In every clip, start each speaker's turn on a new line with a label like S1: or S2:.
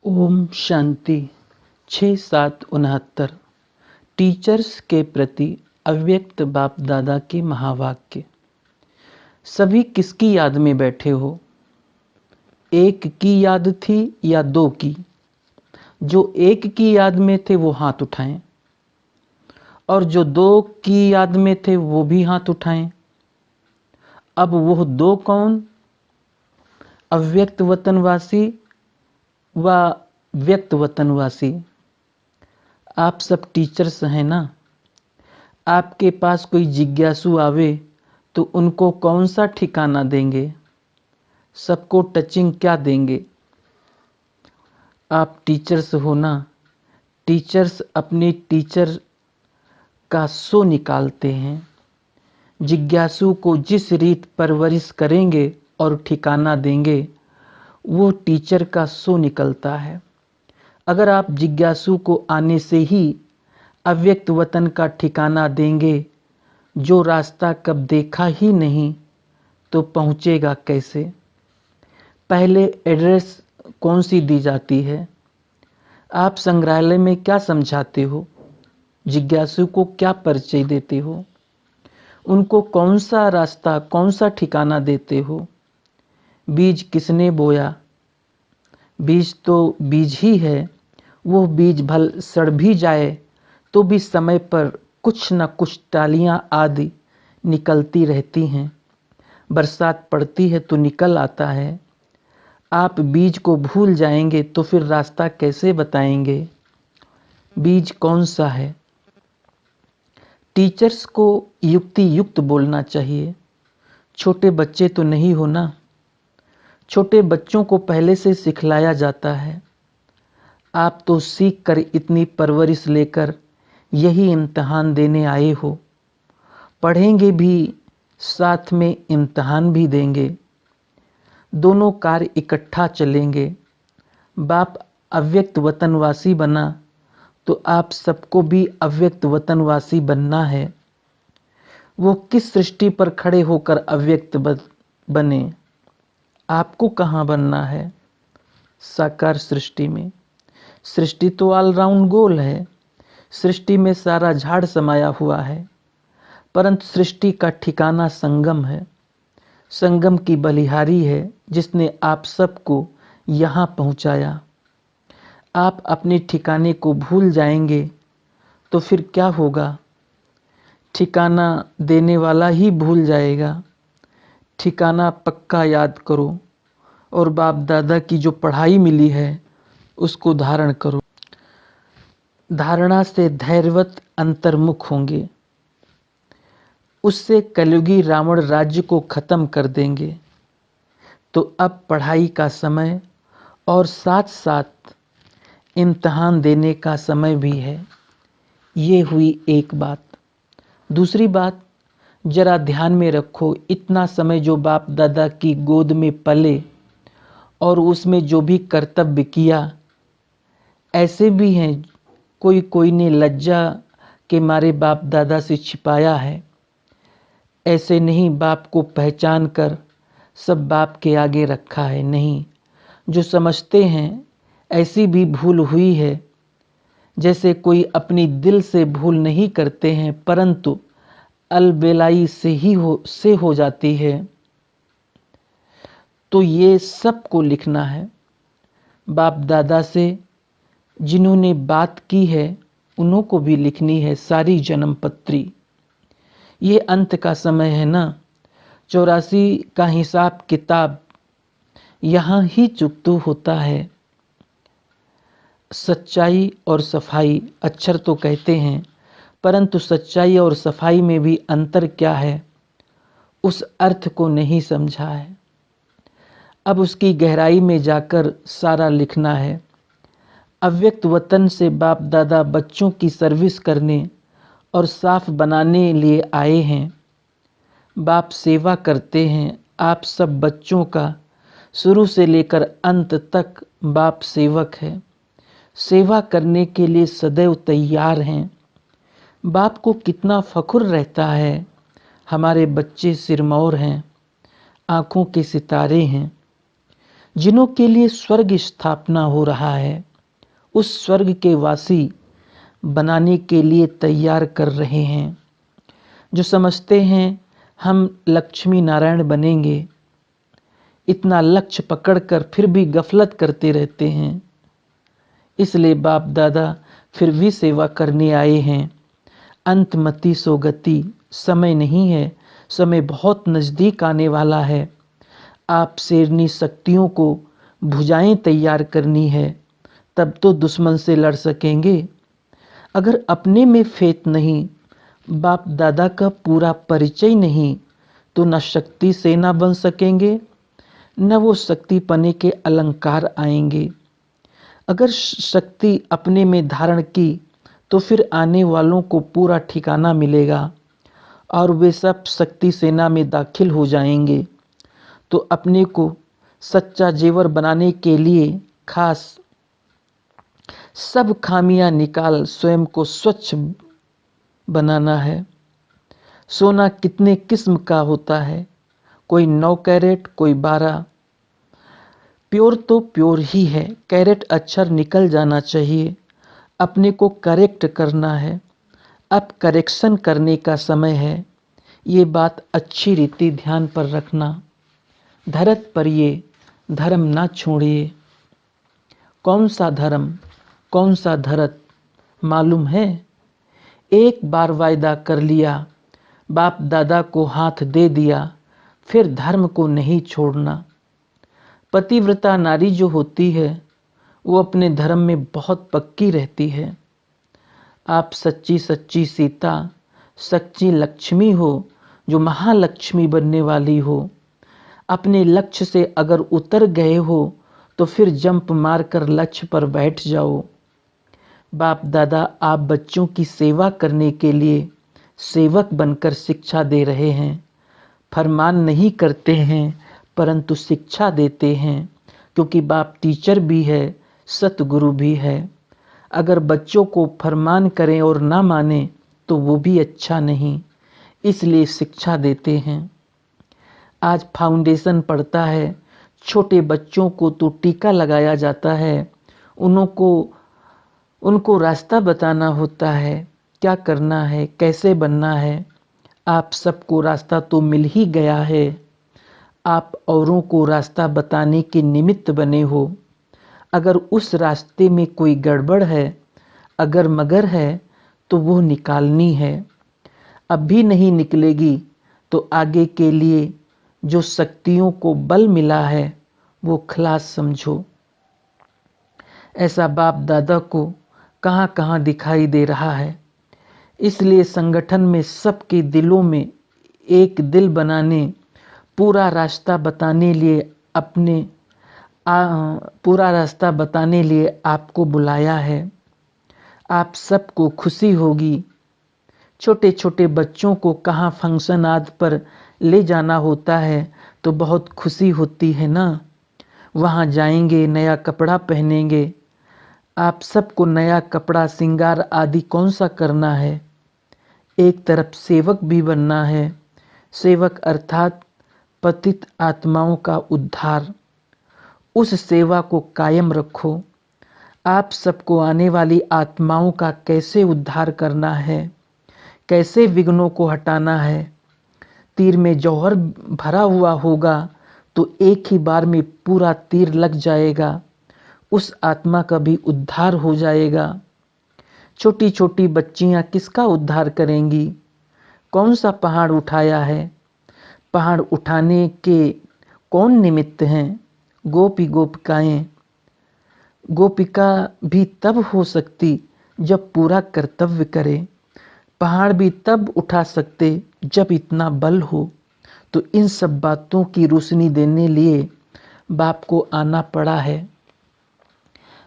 S1: Om Shanti 6769 teachers के प्रति अव्यक्त बाप दादा के महावाक्य। सभी किसकी याद में बैठे हो? एक की याद थी या दो की? जो एक की याद में थे वो हाथ उठाएं, और जो दो की याद में थे वो भी हाथ उठाएं। अब वो दो कौन? अव्यक्त वतनवासी व व्यक्त वतनवासी। आप सब टीचर्स हैं ना। आपके पास कोई जिज्ञासु आवे तो उनको कौन सा ठिकाना देंगे? सबको टचिंग क्या देंगे? आप टीचर्स हो ना। टीचर्स अपने टीचर का सो निकालते हैं। जिज्ञासु को जिस रीत परवरिश करेंगे और ठिकाना देंगे वो टीचर का सो निकलता है। अगर आप जिज्ञासु को आने से ही अव्यक्त वतन का ठिकाना देंगे, जो रास्ता कब देखा ही नहीं, तो पहुँचेगा कैसे? पहले एड्रेस कौन सी दी जाती है? आप संग्रहालय में क्या समझाते हो? जिज्ञासु को क्या परिचय देते हो? उनको कौन सा रास्ता, कौन सा ठिकाना देते हो? बीज किसने बोया? बीज तो बीज ही है। वो बीज भल सड़ भी जाए तो भी समय पर कुछ न कुछ टालियां आदि निकलती रहती हैं। बरसात पड़ती है तो निकल आता है। आप बीज को भूल जाएंगे तो फिर रास्ता कैसे बताएंगे? बीज कौन सा है? टीचर्स को युक्ति युक्त बोलना चाहिए। छोटे बच्चे तो नहीं हो ना। छोटे बच्चों को पहले से सिखलाया जाता है। आप तो सीख कर इतनी परवरिश लेकर यही इम्तहान देने आए हो। पढ़ेंगे भी, साथ में इम्तहान भी देंगे। दोनों कार्य इकट्ठा चलेंगे। बाप अव्यक्त वतनवासी बना तो आप सबको भी अव्यक्त वतनवासी बनना है। वो किस सृष्टि पर खड़े होकर अव्यक्त बने? आपको कहाँ बनना है? साकार सृष्टि में। सृष्टि तो ऑलराउंड गोल है। सृष्टि में सारा झाड़ समाया हुआ है, परंतु सृष्टि का ठिकाना संगम है। संगम की बलिहारी है जिसने आप सबको यहाँ पहुँचाया। आप अपने ठिकाने को भूल जाएंगे तो फिर क्या होगा? ठिकाना देने वाला ही भूल जाएगा। ठिकाना पक्का याद करो और बाप दादा की जो पढ़ाई मिली है उसको धारण करो। धारणा से धैर्यवत अंतर्मुख होंगे। उससे कलयुगी रावण राज्य को खत्म कर देंगे। तो अब पढ़ाई का समय और साथ साथ इम्तहान देने का समय भी है। ये हुई एक बात। दूसरी बात, जरा ध्यान में रखो, इतना समय जो बाप दादा की गोद में पले और उसमें जो भी कर्तव्य किया, ऐसे भी हैं कोई ने लज्जा के मारे बाप दादा से छिपाया है। ऐसे नहीं बाप को पहचान कर सब बाप के आगे रखा है। नहीं, जो समझते हैं ऐसी भी भूल हुई है। जैसे कोई अपनी दिल से भूल नहीं करते हैं, परंतु अलबेलाई से हो जाती है। तो ये सबको लिखना है। बाप दादा से जिन्होंने बात की है उन्हों को भी लिखनी है सारी जन्म पत्री। ये अंत का समय है ना। 84 का हिसाब किताब यहाँ ही चुकतू होता है। सच्चाई और सफाई अक्षर तो कहते हैं, परंतु सच्चाई और सफाई में भी अंतर क्या है, उस अर्थ को नहीं समझा है। अब उसकी गहराई में जाकर सारा लिखना है। अव्यक्त वतन से बाप दादा बच्चों की सर्विस करने और साफ बनाने लिए आए हैं। बाप सेवा करते हैं। आप सब बच्चों का शुरू से लेकर अंत तक बाप सेवक है। सेवा करने के लिए सदैव तैयार हैं। बाप को कितना फख्र रहता है, हमारे बच्चे सिरमौर हैं, आँखों के सितारे हैं। जिन्हों के लिए स्वर्ग स्थापना हो रहा है, उस स्वर्ग के वासी बनाने के लिए तैयार कर रहे हैं। जो समझते हैं हम लक्ष्मी नारायण बनेंगे, इतना लक्ष्य पकड़कर फिर भी गफलत करते रहते हैं। इसलिए बाप दादा फिर भी सेवा करने आए हैं। अंतमति सो गति, समय नहीं है, समय बहुत नज़दीक आने वाला है। आप शेरनी शक्तियों को भुजाएं तैयार करनी है, तब तो दुश्मन से लड़ सकेंगे। अगर अपने में फेत नहीं, बाप दादा का पूरा परिचय नहीं, तो न शक्ति सेना बन सकेंगे, न वो शक्ति पने के अलंकार आएंगे। अगर शक्ति अपने में धारण की, तो फिर आने वालों को पूरा ठिकाना मिलेगा और वे सब शक्ति सेना में दाखिल हो जाएंगे। तो अपने को सच्चा जेवर बनाने के लिए खास सब खामियां निकाल स्वयं को स्वच्छ बनाना है। सोना कितने किस्म का होता है, कोई 9 कैरेट, कोई 12। प्योर तो प्योर ही है, कैरेट अक्षर निकल जाना चाहिए। अपने को करेक्ट करना है, अब करेक्शन करने का समय है। ये बात अच्छी रीति ध्यान पर रखना। धरत पर ये धर्म ना छोड़िए। कौन सा धर्म, कौन सा धरत मालूम है? एक बार वायदा कर लिया, बाप दादा को हाथ दे दिया, फिर धर्म को नहीं छोड़ना। पतिव्रता नारी जो होती है, वो अपने धर्म में बहुत पक्की रहती है। आप सच्ची सच्ची सीता, सच्ची लक्ष्मी हो, जो महालक्ष्मी बनने वाली हो। अपने लक्ष्य से अगर उतर गए हो, तो फिर जंप मारकर लक्ष्य पर बैठ जाओ। बाप दादा आप बच्चों की सेवा करने के लिए सेवक बनकर शिक्षा दे रहे हैं। फरमान नहीं करते हैं, परंतु शिक्षा देते हैं, क्योंकि बाप टीचर भी है, सतगुरु भी है। अगर बच्चों को फरमान करें और ना माने, तो वो भी अच्छा नहीं, इसलिए शिक्षा देते हैं। आज फाउंडेशन पड़ता है, छोटे बच्चों को तो टीका लगाया जाता है, उनको रास्ता बताना होता है, क्या करना है, कैसे बनना है। आप सबको रास्ता तो मिल ही गया है, आप औरों को रास्ता बताने के निमित्त बने हो। अगर उस रास्ते में कोई गड़बड़ है, अगर मगर है, तो वो निकालनी है। अब भी नहीं निकलेगी, तो आगे के लिए जो शक्तियों को बल मिला है, वो खलास समझो। ऐसा बाप दादा को कहाँ कहाँ दिखाई दे रहा है। इसलिए संगठन में सबके दिलों में एक दिल बनाने, पूरा रास्ता बताने लिए आपको बुलाया है। आप सबको खुशी होगी। छोटे छोटे बच्चों को कहाँ फंक्शन आदि पर ले जाना होता है, तो बहुत खुशी होती है ना। वहाँ जाएंगे, नया कपड़ा पहनेंगे। आप सबको नया कपड़ा, श्रृंगार आदि कौन सा करना है? एक तरफ सेवक भी बनना है। सेवक अर्थात पतित आत्माओं का उद्धार। उस सेवा को कायम रखो। आप सबको आने वाली आत्माओं का कैसे उद्धार करना है, कैसे विघ्नों को हटाना है। तीर में जौहर भरा हुआ होगा, तो एक ही बार में पूरा तीर लग जाएगा, उस आत्मा का भी उद्धार हो जाएगा। छोटी छोटी बच्चियां किसका उद्धार करेंगी? कौन सा पहाड़ उठाया है? पहाड़ उठाने के कौन निमित्त हैं? गोपी गोपिकाएं। गोपिका भी तब हो सकती जब पूरा कर्तव्य करे। पहाड़ भी तब उठा सकते जब इतना बल हो। तो इन सब बातों की रोशनी देने लिए बाप को आना पड़ा है।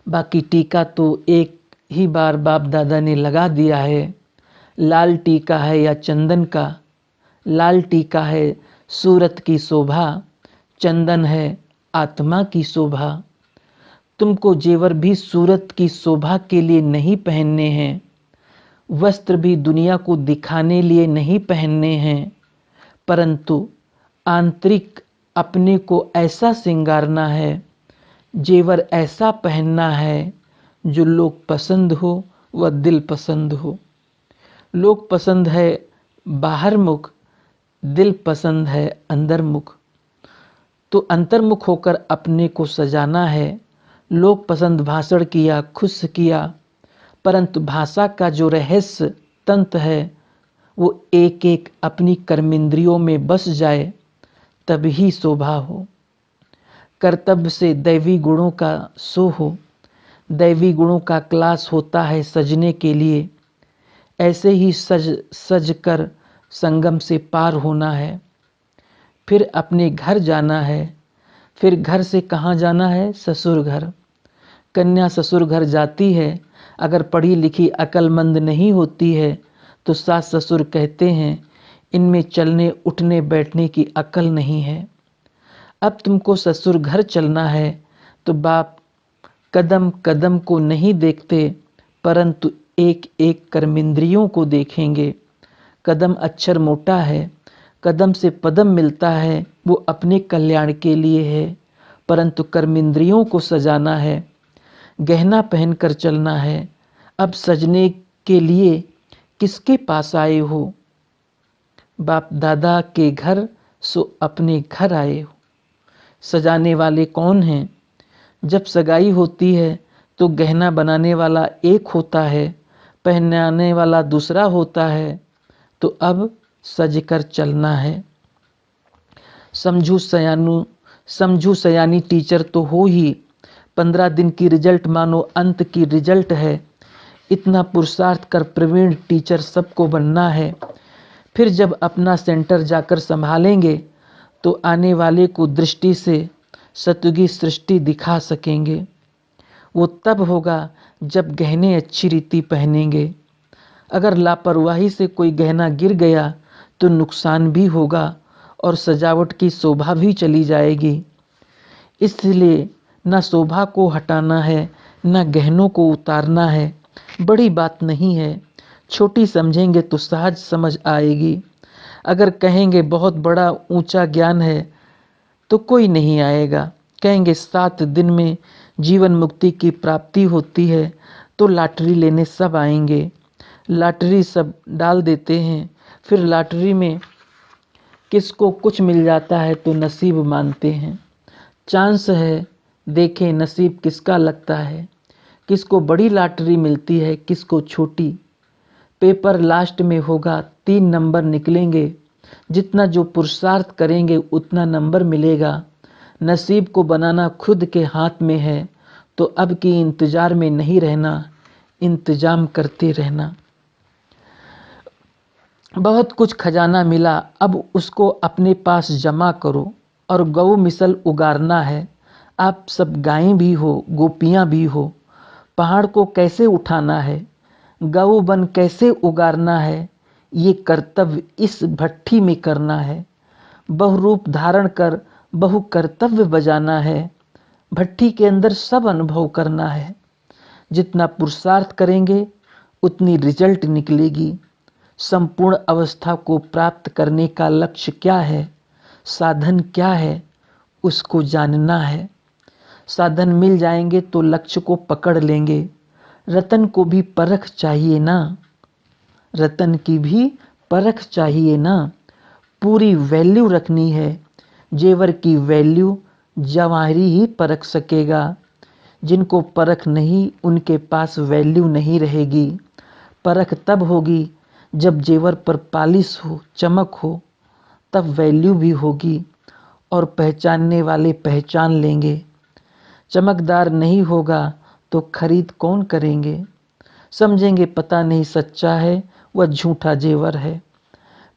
S1: बाकी टीका तो एक ही बार बाप दादा ने लगा दिया है। लाल टीका है या चंदन का? लाल टीका है सूरत की शोभा, चंदन है आत्मा की शोभा। तुमको जेवर भी सूरत की शोभा के लिए नहीं पहनने हैं, वस्त्र भी दुनिया को दिखाने लिए नहीं पहनने हैं, परंतु आंतरिक अपने को ऐसा श्रृंगारना है जेवर ऐसा पहनना है जो लोग पसंद हो व दिल पसंद हो। लोग पसंद है बाहर मुख, दिल पसंद है अंदर मुख। तो अंतर्मुख होकर अपने को सजाना है। लोग पसंद भाषण किया, खुश किया, परंतु भाषा का जो रहस्य तंत्र है वो एक एक अपनी कर्मेंद्रियों में बस जाए, तभी शोभा हो। कर्तव्य से दैवी गुणों का सो हो। दैवी गुणों का क्लास होता है सजने के लिए। ऐसे ही सज सज कर संगम से पार होना है। फिर अपने घर जाना है। फिर घर से कहाँ जाना है? ससुर घर। कन्या ससुर घर जाती है, अगर पढ़ी लिखी अक्लमंद नहीं होती है तो सास ससुर कहते हैं इनमें चलने उठने बैठने की अकल नहीं है। अब तुमको ससुर घर चलना है तो बाप कदम कदम को नहीं देखते, परंतु एक एक कर्मेंद्रियों को देखेंगे। कदम अक्षर मोटा है, कदम से पदम मिलता है, वो अपने कल्याण के लिए है, परंतु कर्मेंद्रियों को सजाना है। गहना पहनकर चलना है। अब सजने के लिए किसके पास आए हो? बाप दादा के घर सो अपने घर आए हो। सजाने वाले कौन हैं? जब सगाई होती है तो गहना बनाने वाला एक होता है, पहनाने वाला दूसरा होता है। तो अब सज कर चलना है। समझू सयानी टीचर तो हो ही। 15 दिन की रिजल्ट मानो अंत की रिजल्ट है। इतना पुरुषार्थ कर प्रवीण टीचर सबको बनना है। फिर जब अपना सेंटर जाकर संभालेंगे तो आने वाले को दृष्टि से सतयुगी सृष्टि दिखा सकेंगे। वो तब होगा जब गहने अच्छी रीति पहनेंगे। अगर लापरवाही से कोई गहना गिर गया तो नुकसान भी होगा और सजावट की शोभा भी चली जाएगी। इसलिए न शोभा को हटाना है, न गहनों को उतारना है। बड़ी बात नहीं है, छोटी समझेंगे तो सहज समझ आएगी। अगर कहेंगे बहुत बड़ा ऊंचा ज्ञान है तो कोई नहीं आएगा। कहेंगे 7 दिन में जीवन मुक्ति की प्राप्ति होती है तो लॉटरी लेने सब आएंगे। लॉटरी सब डाल देते हैं, फिर लॉटरी में किसको कुछ मिल जाता है तो नसीब मानते हैं। चांस है, देखें नसीब किसका लगता है। किसको बड़ी लॉटरी मिलती है, किसको छोटी। पेपर लास्ट में होगा, 3 नंबर निकलेंगे। जितना जो पुरुषार्थ करेंगे उतना नंबर मिलेगा। नसीब को बनाना खुद के हाथ में है, तो अब की इंतजार में नहीं रहना, इंतजाम करते रहना। बहुत कुछ खजाना मिला, अब उसको अपने पास जमा करो और गौ मिसल उगारना है। आप सब गायें भी हो, गोपियां भी हो। पहाड़ को कैसे उठाना है, गौ बन कैसे उगारना है, ये कर्तव्य इस भट्ठी में करना है। बहुरूप धारण कर बहु कर्तव्य बजाना है। भट्ठी के अंदर सब अनुभव करना है। जितना पुरुषार्थ करेंगे उतनी रिजल्ट निकलेगी। संपूर्ण अवस्था को प्राप्त करने का लक्ष्य क्या है, साधन क्या है, उसको जानना है। साधन मिल जाएंगे तो लक्ष्य को पकड़ लेंगे। रतन को भी परख चाहिए ना, रतन की भी परख चाहिए ना। पूरी वैल्यू रखनी है। जेवर की वैल्यू जवाहरी ही परख सकेगा। जिनको परख नहीं उनके पास वैल्यू नहीं रहेगी। परख तब होगी जब जेवर पर पालिश हो, चमक हो, तब वैल्यू भी होगी और पहचानने वाले पहचान लेंगे। चमकदार नहीं होगा तो खरीद कौन करेंगे। समझेंगे पता नहीं सच्चा है वह झूठा जेवर है।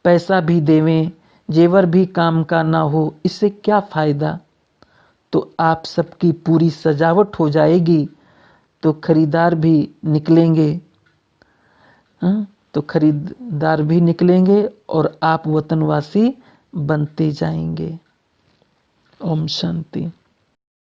S1: पैसा भी देवें, जेवर भी काम का ना हो, इससे क्या फायदा। तो आप सबकी पूरी सजावट हो जाएगी तो खरीदार भी निकलेंगे। हाँ, तो खरीदार भी निकलेंगे और आप वतनवासी बनते जाएंगे। ओम शांति।